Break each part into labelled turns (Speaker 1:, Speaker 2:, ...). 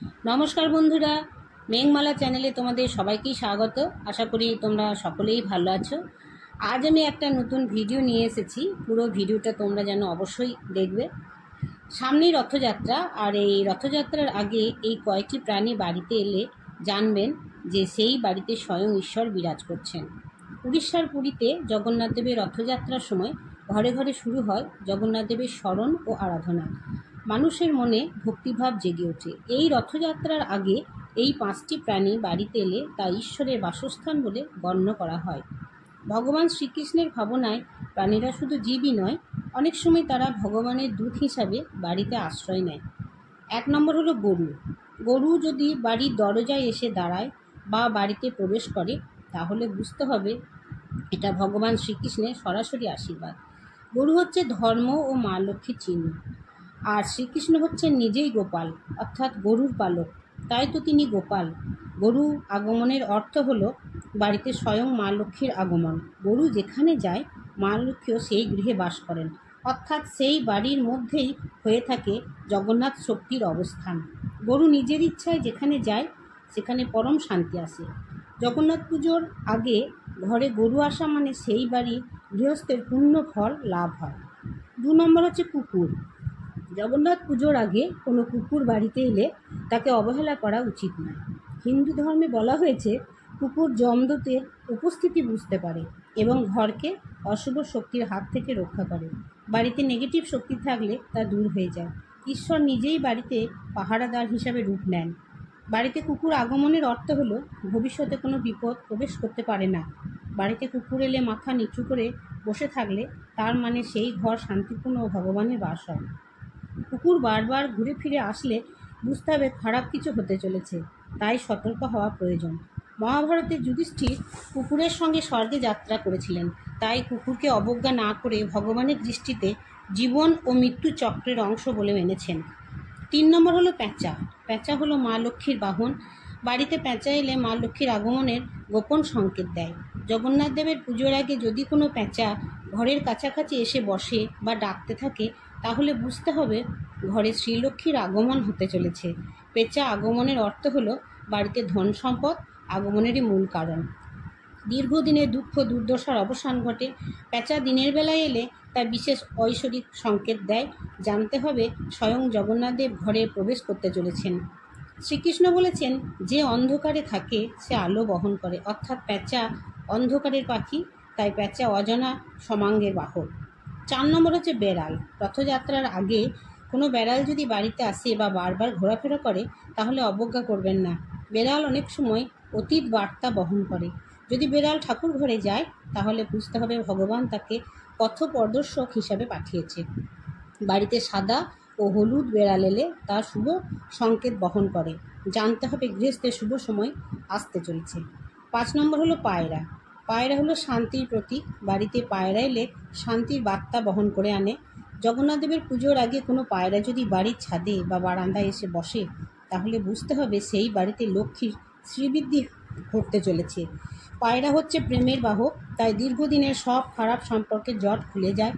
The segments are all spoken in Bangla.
Speaker 1: নমস্কার বন্ধুরা, মেঘমালা চ্যানেলে তোমাদের সবাইকেই স্বাগত। আশা করি তোমরা সকলেই ভালো আছো। আজ আমি একটা নতুন ভিডিও নিয়ে এসেছি। পুরো ভিডিওটা তোমরা যেন অবশ্যই দেখবে। সামনেই রথযাত্রা, আর এই রথযাত্রার আগে এই কয়েকটি প্রাণী বাড়িতে এলে জানবেন যে সেই বাড়িতে স্বয়ং ঈশ্বর বিরাজ করছেন। উড়িষ্যার পুরীতে জগন্নাথ দেবের রথযাত্রার সময় ঘরে ঘরে শুরু হয় জগন্নাথ দেবের স্মরণ ও আরাধনা। মানুষের মনে ভক্তিভাব জেগে ওঠে। এই রথযাত্রার আগে এই 5টি প্রাণী বাড়িতে এলে তা ঈশ্বরের বাসস্থান বলে গণ্য করা হয়। ভগবান শ্রীকৃষ্ণের ভাবনায় প্রাণীরা শুধু জীবই নয়, অনেক সময় তারা ভগবানের দূত হিসাবে বাড়িতে আশ্রয় নেয়। 1 নম্বর হলো গরু। গরু যদি বাড়ির দরজায় এসে দাঁড়ায় বা বাড়িতে প্রবেশ করে, তাহলে বুঝতে হবে এটা ভগবান শ্রীকৃষ্ণের সরাসরি আশীর্বাদ। গরু হচ্ছে ধর্ম ও মা লক্ষ্মীর চিহ্ন। আর শ্রীকৃষ্ণ হচ্ছেন নিজেই গোপাল, অর্থাৎ গরুর পালক, তাই তো তিনি গোপাল। গরু আগমনের অর্থ হলো বাড়িতে স্বয়ং মা লক্ষ্মীর আগমন। গরু যেখানে যায় মা লক্ষ্মীও সেই গৃহে বাস করেন, অর্থাৎ সেই বাড়ির মধ্যেই হয়ে থাকে জগন্নাথ শক্তির অবস্থান। গরু নিজের ইচ্ছায় যেখানে যায় সেখানে পরম শান্তি আসে। জগন্নাথ পুজোর আগে ঘরে গরু আসা মানে সেই বাড়ি গৃহস্থের পূর্ণ ফল লাভ হয়। 2 নম্বর হচ্ছে কুকুর। জগন্নাথ পুজোর আগে কোনো কুকুর বাড়িতে এলে তাকে অবহেলা করা উচিত নয়। হিন্দু ধর্মে বলা হয়েছে কুকুর যমদূতের উপস্থিতি বুঝতে পারে এবং ঘরকে অশুভ শক্তির হাত থেকে রক্ষা করে। বাড়িতে নেগেটিভ শক্তি থাকলে তা দূর হয়ে যায়। ঈশ্বর নিজেই বাড়িতে পাহারাদার হিসাবে রূপ নেন। বাড়িতে কুকুর আগমনের অর্থ হলো ভবিষ্যতে কোনো বিপদ প্রবেশ করতে পারে না। বাড়িতে কুকুর এলে মাথা নিচু করে বসে থাকলে তার মানে সেই ঘর শান্তিপূর্ণ ও ভগবানের বাস হয়। কুকুর বারবার ঘুরে ফিরে আসলে বুঝতে হবে খারাপ কিছু হতে চলেছে, তাই সতর্ক হওয়া প্রয়োজন। মহাভারতে যুধিষ্ঠির কুকুরের সঙ্গে স্বর্গে যাত্রা করেছিলেন, তাই কুকুরকে অবজ্ঞা না করে ভগবানের দৃষ্টিতে জীবন ও মৃত্যু চক্রের অংশ বলে মেনেছেন। 3 নম্বর হলো প্যাঁচা। প্যাঁচা হলো মা লক্ষ্মীর বাহন। বাড়িতে প্যাঁচা এলে মা লক্ষ্মীর আগমনের গোপন সংকেত দেয়। জগন্নাথ দেবের পুজোর আগে যদি কোনো প্যাঁচা ঘরের কাছাকাছি এসে বসে বা ডাকতে থাকে, তাহলে বুঝতে হবে ঘরে শ্রীলক্ষ্মীর আগমন হতে চলেছে। পেঁচা আগমনের অর্থ হলো বাড়িতে ধন সম্পদ আগমনেরই মূল কারণ। দীর্ঘদিনের দুঃখ দুর্দশার অবসান ঘটে। প্যাঁচা দিনের বেলায় এলে তা বিশেষ ঐশ্বরিক সংকেত দেয়। জানতে হবে স্বয়ং জগন্নাথ দেব ঘরে প্রবেশ করতে চলেছেন। শ্রীকৃষ্ণ বলেছেন, যে অন্ধকারে থাকে সে আলো বহন করে, অর্থাৎ প্যাঁচা অন্ধকারের পাখি, তাই প্যাঁচা অজানা সমাঙ্গের বাহক। 4 নম্বর হচ্ছে বেড়াল। রথযাত্রার আগে কোনো বেড়াল যদি বাড়িতে আসে বা বারবার ঘোরাফেরা করে, তাহলে অবজ্ঞা করবেন না। বেড়াল অনেক সময় অতীত বার্তা বহন করে। যদি বেড়াল ঠাকুর ঘরে যায়, তাহলে বুঝতে হবে ভগবান তাকে পথপ্রদর্শক হিসাবে পাঠিয়েছে। বাড়িতে সাদা ও হলুদ বেড়াল এলে তা শুভ সংকেত বহন করে। জানতে হবে গৃহস্থের শুভ সময় আসতে চলেছে। 5 নম্বর হলো পায়রা। পায়রা হলো শান্তির প্রতীক। বাড়িতে পায়রা এলে শান্তির বার্তা বহন করে আনে। জগন্নাথ দেবের পুজোর আগে কোনো পায়রা যদি বাড়ির ছাদে বা বারান্দায় এসে বসে, তাহলে বুঝতে হবে সেই বাড়িতে লক্ষ্মীর শ্রীবৃদ্ধি ঘটতে চলেছে। পায়রা হচ্ছে প্রেমের বাহক, তাই দীর্ঘদিনের সব খারাপ সম্পর্কের জট খুলে যায়।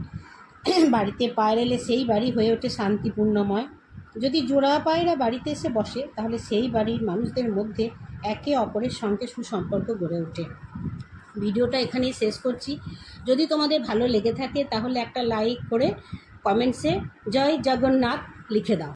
Speaker 1: বাড়িতে পায়রা এলে সেই বাড়ি হয়ে ওঠে শান্তিপূর্ণময়। যদি জোড়া পায়রা বাড়িতে এসে বসে, তাহলে সেই বাড়ির মানুষদের মধ্যে একে অপরের সঙ্গে সুসম্পর্ক গড়ে ওঠে। ভিডিওটা এখানেই শেষ করছি। যদি তোমাদের ভালো লেগে থাকে তাহলে একটা লাইক করে কমেন্টসে জয় জগন্নাথ লিখে দাও।